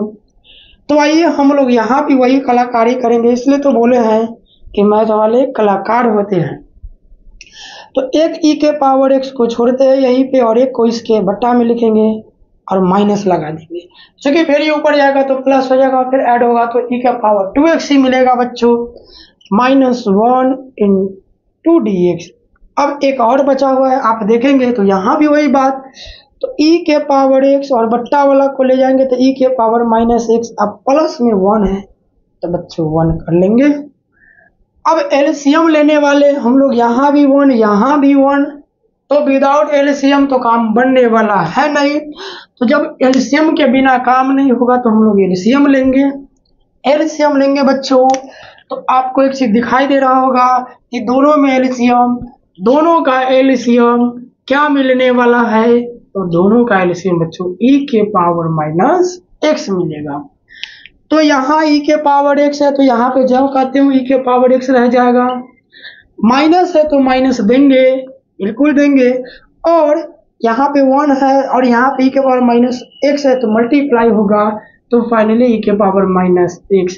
तो आइए हम लोग यहाँ भी वही कलाकारी करेंगे, इसलिए तो बोले हैं कि मैथ वाले कलाकार होते हैं। तो एक e के पावर x को छोड़ते हैं यहीं पे और एक को इसके बट्टा में लिखेंगे और माइनस लगा देंगे, क्योंकि फिर ये ऊपर जाएगा तो प्लस हो जाएगा, फिर ऐड होगा तो e का पावर 2x ही मिलेगा बच्चों, -1 इंटू dx। अब एक और बचा हुआ है, आप देखेंगे तो यहाँ भी वही बात, तो e के पावर x और बट्टा वाला को ले जाएंगे तो e के पावर -x, अब प्लस में 1 है तो बच्चों 1 कर लेंगे। अब एलसीएम लेने वाले हम लोग, यहाँ भी 1 यहाँ भी 1, तो विदाउट एलसीएम तो काम बनने वाला है नहीं। तो जब एलसीएम के बिना काम नहीं होगा तो हम लोग एलसीएम लेंगे। एलसीएम लेंगे बच्चों तो आपको एक चीज दिखाई दे रहा होगा कि दोनों में एलसीएम, दोनों का एलसीएम क्या मिलने वाला है, तो दोनों का एलसीएम बच्चों e के पावर -x मिलेगा। तो यहाँ e के पावर x है तो यहाँ पे जब कहते हो e के पावर x रह जाएगा, माइनस है तो माइनस देंगे, बिल्कुल देंगे, और यहाँ पे 1 है और यहाँ पे e के पावर -x है तो मल्टीप्लाई होगा, तो फाइनली e के पावर -x।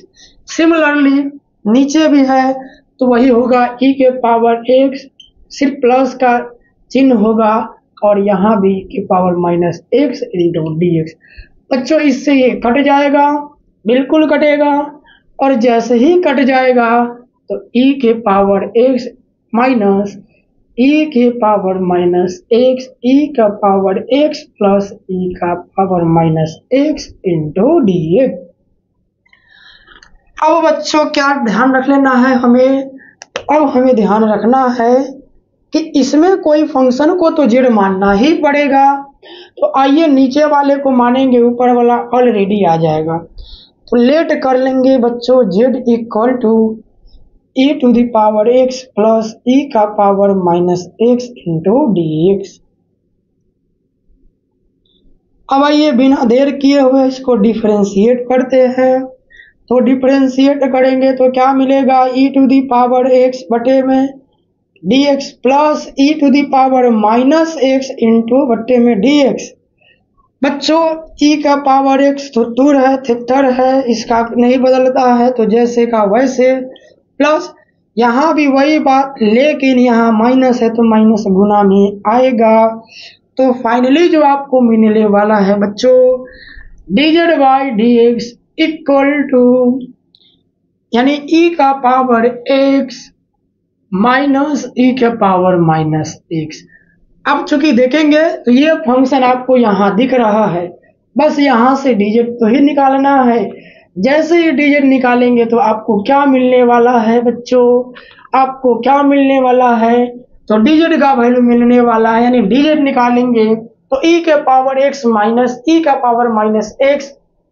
सिमिलरली नीचे भी है तो वही होगा, e के पावर x सिर्फ प्लस का चिन्ह होगा और यहाँ भी e के पावर -x इंटू dx। बच्चों इससे ये कट जाएगा, बिल्कुल कटेगा, और जैसे ही कट जाएगा तो e के पावर x माइनस e के पावर -x, e का पावर x प्लस e का पावर -x इंटू dx। अब बच्चों क्या ध्यान रख लेना है हमें, अब हमें ध्यान रखना है कि इसमें कोई फंक्शन को तो z मानना ही पड़ेगा। तो आइए नीचे वाले को मानेंगे, ऊपर वाला ऑलरेडी आ जाएगा, तो लेट कर लेंगे बच्चों z equal to e to the power x plus e का पावर -x इंटू dx। अब आइए बिना देर किए हुए इसको डिफरेंशिएट करते हैं। तो डिफरेंशिएट करेंगे तो क्या मिलेगा, e to the power x बटे में dx plus e to the power -x into बटे में dx। बच्चों e का पावर x तो दूर है, थितर है, इसका नहीं बदलता है तो जैसे का वैसे, प्लस यहाँ भी वही बात, लेकिन यहाँ माइनस है तो माइनस गुना में आएगा। तो फाइनली जो आपको मिलने वाला है बच्चों dz by dx equal to, यानी e का पावर x माइनस e के पावर -x। अब चूंकि देखेंगे तो ये फंक्शन आपको यहाँ दिख रहा है, बस यहाँ से dz तो ही निकालना है। जैसे ही dz निकालेंगे तो आपको क्या मिलने वाला है बच्चों, आपको क्या मिलने वाला है, तो dz का वैल्यू मिलने वाला है, यानी dz निकालेंगे तो e के पावर x माइनस e का power -x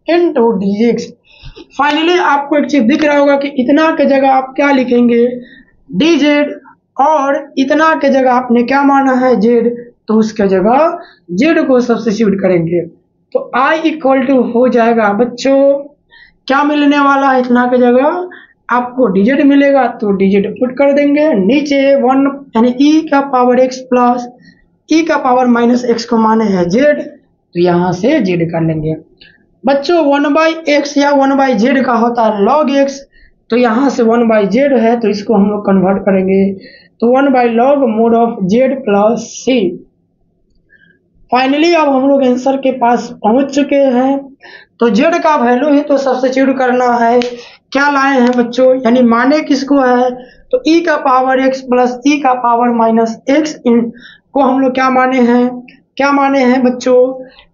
into dx। Finally आपको एक चीज दिख रहा होगा कि इतना के जगह आप क्या लिखेंगे dz, और इतना के जगह आपने क्या माना है z, तो उसके जगह z को सब्स्टिट्यूट करेंगे तो i इक्वल टू हो जाएगा बच्चों, क्या मिलने वाला है, इतना के जगह आपको dz मिलेगा तो dz पुट कर देंगे, नीचे 1 यानी e का पावर x प्लस e का पावर -x को माने है z, तो यहाँ से z कर लेंगे। बच्चों 1/x या 1/z का होता है log x, तो यहाँ से 1/z है, तो इसको हम लोग कन्वर्ट करेंगे तो 1/log mod ऑफ z प्लस सी। फाइनली अब हम लोग आंसर के पास पहुंच चुके हैं। तो z का वैल्यू ही तो सब्स्टिट्यूट करना है। क्या लाए हैं बच्चों, यानी माने किसको है, तो e का पावर x प्लस e का पावर माइनस x को हम लोग क्या माने हैं बच्चों,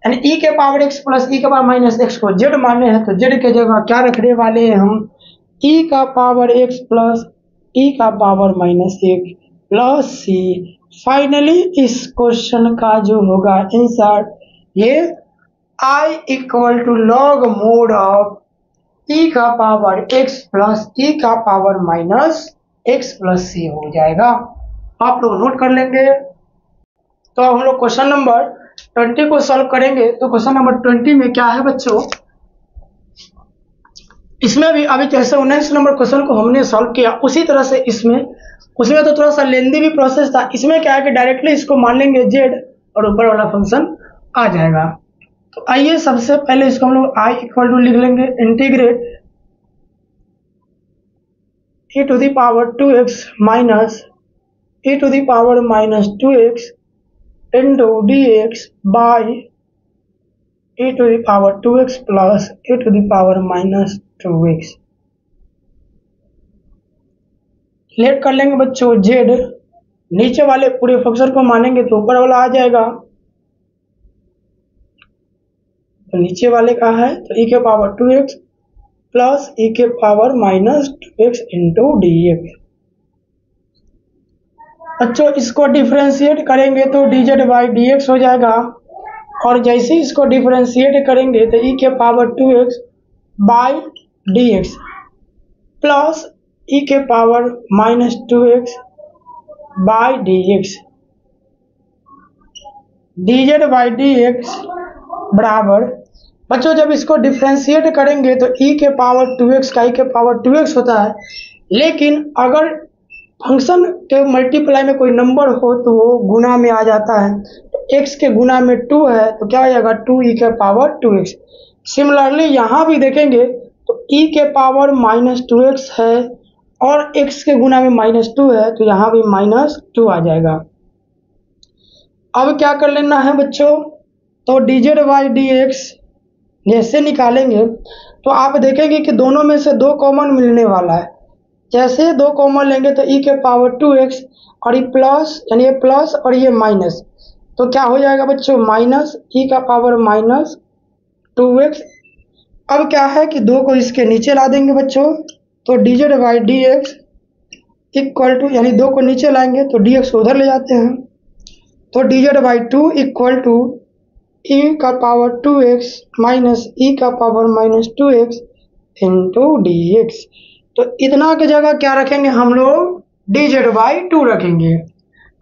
यानी e के पावर x प्लस e का पावर माइनस x को z माने हैं। तो z के जगह क्या रखने वाले हैं हम, e का पावर x प्लस e का power minus x plus c। Finally इस क्वेश्चन का जो होगा आंसर ये I equal to log mod of e का पावर x प्लस e का power minus x plus c हो जाएगा। आप लोग नोट कर लेंगे। तो अब हम लोग क्वेश्चन नंबर 20 को सॉल्व करेंगे। तो क्वेश्चन नंबर 20 में क्या है बच्चों, इसमें भी अभी जैसे 19 नंबर क्वेश्चन को हमने सॉल्व किया उसी तरह से उसमें तो थोड़ा सा लेंदी भी प्रोसेस था। इसमें क्या है कि डायरेक्टली इसको मान लेंगे z और ऊपर वाला फंक्शन आ जाएगा। तो आइए सबसे पहले इसको हम लोग i इक्वल टू लिख लेंगे integrate e to the power 2x minus e to the power minus 2x into dx by e to the power 2x plus e to the power minus 2x। Let कर लेंगे बच्चों z, नीचे वाले पूरे function को मानेंगे तो ऊपर वाला आ जाएगा। तो नीचे वाले का है तो e के पावर 2x प्लस e के power minus 2x into dx। बच्चों इसको डिफरेंशिएट करेंगे तो dz बाई dx हो जाएगा, और जैसे ही इसको डिफरेंशिएट करेंगे तो e के power 2x by dx plus e के power minus 2x by dx, dz by dx बराबर, बच्चों जब इसको डिफरेंशिएट करेंगे तो e के पावर 2x का e के पावर 2x होता है, लेकिन अगर फंक्शन के मल्टीप्लाई में कोई नंबर हो तो वो गुना में आ जाता है। तो x के गुना में 2 है तो क्या हो जाएगा 2e के पावर 2x। सिमिलरली यहाँ भी देखेंगे तो e के पावर माइनस 2x है और x के गुना में माइनस 2 है तो यहाँ भी माइनस 2 आ जाएगा। अब क्या कर लेना है बच्चों, तो dz बाई dx जैसे निकालेंगे तो आप देखेंगे कि दोनों में से 2 कॉमन मिलने वाला है। जैसे 2 कॉमन लेंगे तो e के पावर 2x और ये प्लस, यानी ये प्लस और ये माइनस, तो क्या हो जाएगा बच्चों माइनस e का पावर माइनस 2x। अब क्या है कि 2 को इसके नीचे ला देंगे बच्चों, तो dz by dx equal to, यानी 2 को नीचे लाएंगे तो dx को उधर ले जाते हैं, तो dz by 2 equal to e का पावर 2x माइनस e का power minus 2x into dx। तो इतना की जगह क्या रखेंगे हम लोग, dz बाई 2 रखेंगे।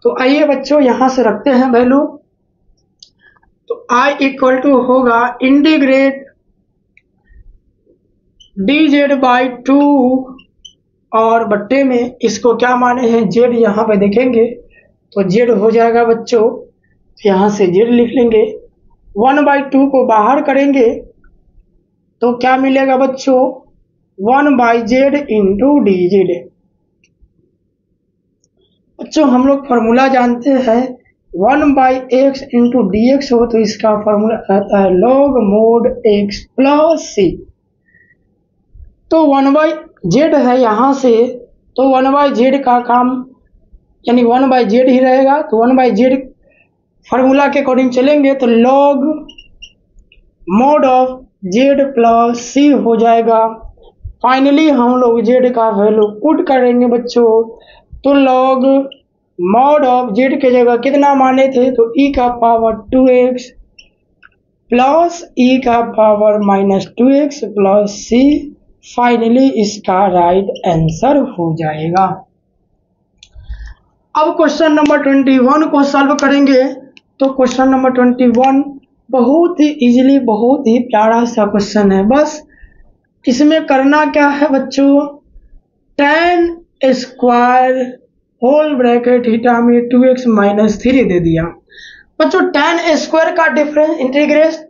तो आइए बच्चों यहाँ से रखते हैं वैल्यू, तो i इक्वल टू होगा इंटीग्रेट dz बाई 2 और बट्टे में इसको क्या माने हैं z, यहाँ पे देखेंगे तो z हो जाएगा बच्चों, यहाँ से z लिख लेंगे, 1/2 को बाहर करेंगे तो क्या मिलेगा बच्चों 1/z इंटू dz। बच्चों हम लोग फॉर्मूला जानते हैं 1/x इंटू dx हो तो इसका फॉर्मूला आता है log mod x plus c। तो 1/z है यहाँ से, तो 1/z का काम यानी 1/z ही रहेगा। तो 1/z फार्मूला के अकॉर्डिंग चलेंगे तो log mod of z plus c हो जाएगा। फाइनली हम लोग z का वैल्यू पुट करेंगे बच्चों, तो log mod ऑफ z के जगह कितना माने थे, तो e का पावर 2x प्लस e का power minus 2x plus c। Finally इसका राइट आंसर हो जाएगा। अब क्वेश्चन नंबर 21 को सॉल्व करेंगे। तो क्वेश्चन नंबर 21 बहुत ही इजीली, बहुत ही प्यारा सा क्वेश्चन है। बस इसमें करना क्या है बच्चों, tan square whole bracket theta में 2x माइनस 3 दे दिया। बच्चों tan स्क्वायर का डिफरेंस इंटीग्रेट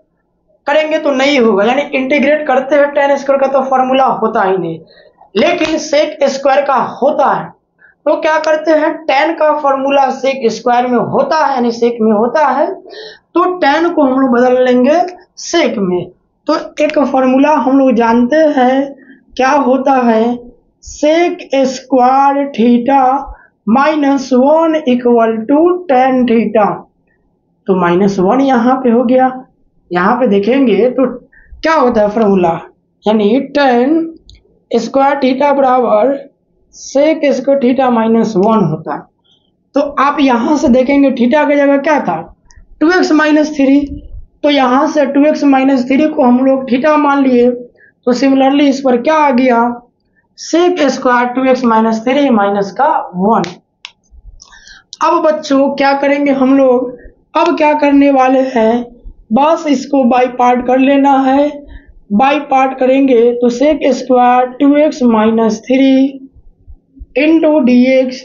करेंगे तो नहीं होगा, यानी इंटीग्रेट करते हैं tan स्क्वायर का तो फॉर्मूला होता ही नहीं। लेकिन सेक स्क्वायर का होता है। तो क्या करते हैं, tan का फॉर्मूला सेक स्क्वायर में होता है, यानी सेक में होता है, तो tan को हम लोग बदल लेंगे सेक में। तो एक फॉर्मूला हम लोग जानते हैं, क्या होता है, sec square theta -1 equal to tan theta. तो -1 यहाँ पे हो गया, यहाँ पे देखेंगे तो क्या होता है फॉर्मूला, यानी tan स्क्वायर थीटा बराबर सेक स्क्वायर थीटा -1 होता है। तो आप यहाँ से देखेंगे थीटा की जगह क्या था, 2x - 3, तो यहाँ से 2x - 3 को हम लोग थीटा मान लिए। तो सिमिलरली इस पर क्या आ गया, सेक स्क्वायर 2x - 3 माइनस का 1। अब बच्चों क्या करेंगे हम लोग, अब क्या करने वाले हैं, बस इसको बाई पार्ट कर लेना है। बाई पार्ट करेंगे तो sec square 2x - 3 into dx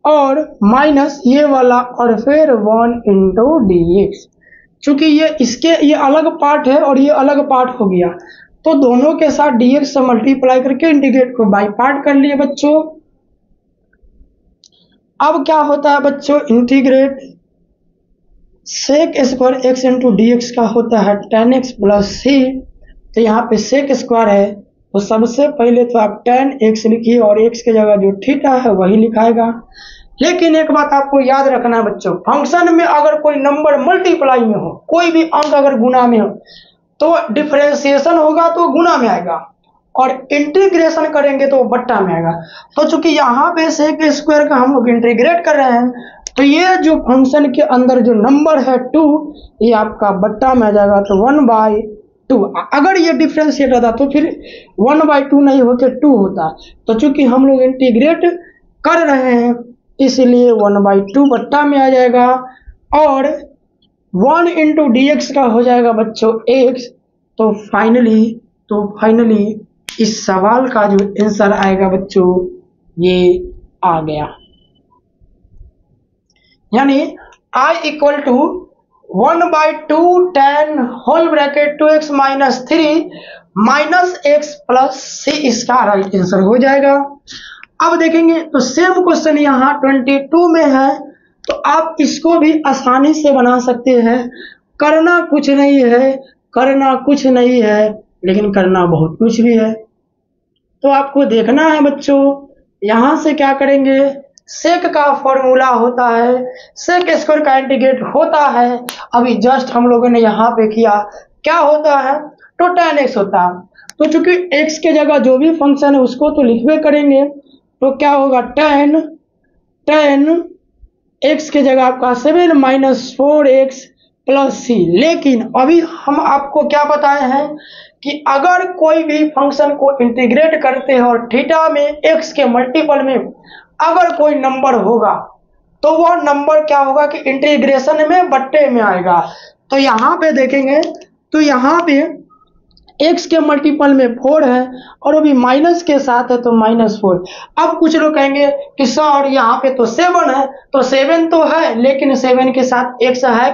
और माइनस ये वाला और फिर 1 इंटू dx। चूंकि ये अलग पार्ट है और ये अलग पार्ट हो गया, तो दोनों के साथ dx से मल्टीप्लाई करके इंटीग्रेट को बाई पार्ट कर लिए बच्चों। अब क्या होता है बच्चों, integrate sec square x into dx का होता है tan x प्लस c। तो यहाँ पे सेक स्क्वायर है, तो सबसे पहले तो आप tan x लिखिए और x की जगह जो थीटा है वही लिखाएगा। लेकिन एक बात आपको याद रखना है बच्चों, फंक्शन में अगर कोई नंबर मल्टीप्लाई में हो, कोई भी अंक अगर गुना में हो, तो डिफरेंशिएशन होगा तो गुना में आएगा, और इंटीग्रेशन करेंगे तो बट्टा में आएगा। तो चूंकि यहाँ पे सेक स्क्वायर का हम लोग इंटीग्रेट कर रहे हैं, तो ये जो फंक्शन के अंदर जो नंबर है 2, ये आपका बट्टा में आ जाएगा, तो 1/2। अगर ये डिफरेंशिएट होता तो फिर 1/2 नहीं होके 2 होता। तो चूंकि हम लोग इंटीग्रेट कर रहे हैं इसलिए 1/2 बट्टा में आ जाएगा, और 1 इंटू dx का हो जाएगा बच्चों x। तो फाइनली इस सवाल का जो आंसर आएगा बच्चों ये आ गया, यानी I equal to 1/2 tan whole bracket 2x - 3 minus x plus c, इसका राइट आंसर हो जाएगा। अब देखेंगे तो सेम क्वेश्चन यहाँ 22 में है, तो आप इसको भी आसानी से बना सकते हैं। करना कुछ नहीं है, लेकिन करना बहुत कुछ भी है। तो आपको देखना है बच्चों, यहाँ से क्या करेंगे, सेक का फॉर्मूला होता है, सेक स्क्वायर का इंटीग्रेट होता है। अभी जस्ट हम लोगों ने यहाँ पे किया, क्या होता है, तो tan x होता है। तो चूंकि x के जगह जो भी फंक्शन है उसको तो लिखवे करेंगे, तो क्या होगा, tan x के जगह आपका 7 - 4x प्लस c। लेकिन अभी हम आपको क्या बताए हैं कि अगर कोई भी फंक्शन को इंटीग्रेट करते हैं और थीटा में x के मल्टीपल में अगर कोई नंबर होगा, तो वह नंबर क्या होगा कि इंटीग्रेशन में बट्टे में आएगा। तो यहाँ पे देखेंगे तो यहाँ पे x के मल्टीपल में 4 है और अभी माइनस के साथ है तो -4। अब कुछ लोग कहेंगे कि सर यहाँ पे तो 7 है, तो 7 तो है, लेकिन 7 के साथ x है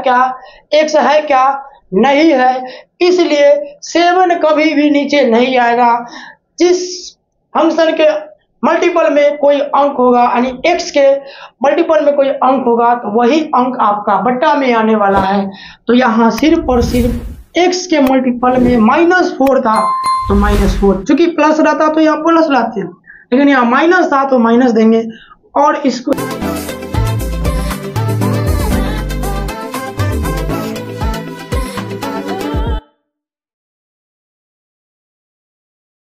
क्या, नहीं है, इसलिए 7 कभी भी नीचे नहीं आएगा। जिस फंक्शन के मल्टीपल में कोई अंक होगा, यानी x के मल्टीपल में कोई अंक होगा, तो वही अंक आपका बट्टा में आने वाला है। तो यहाँ सिर्फ और सिर्फ x के मल्टीपल में -4 था तो -4, चूंकि प्लस रहता तो यहाँ प्लस लाते हैं, लेकिन यहाँ माइनस था तो माइनस देंगे और इसको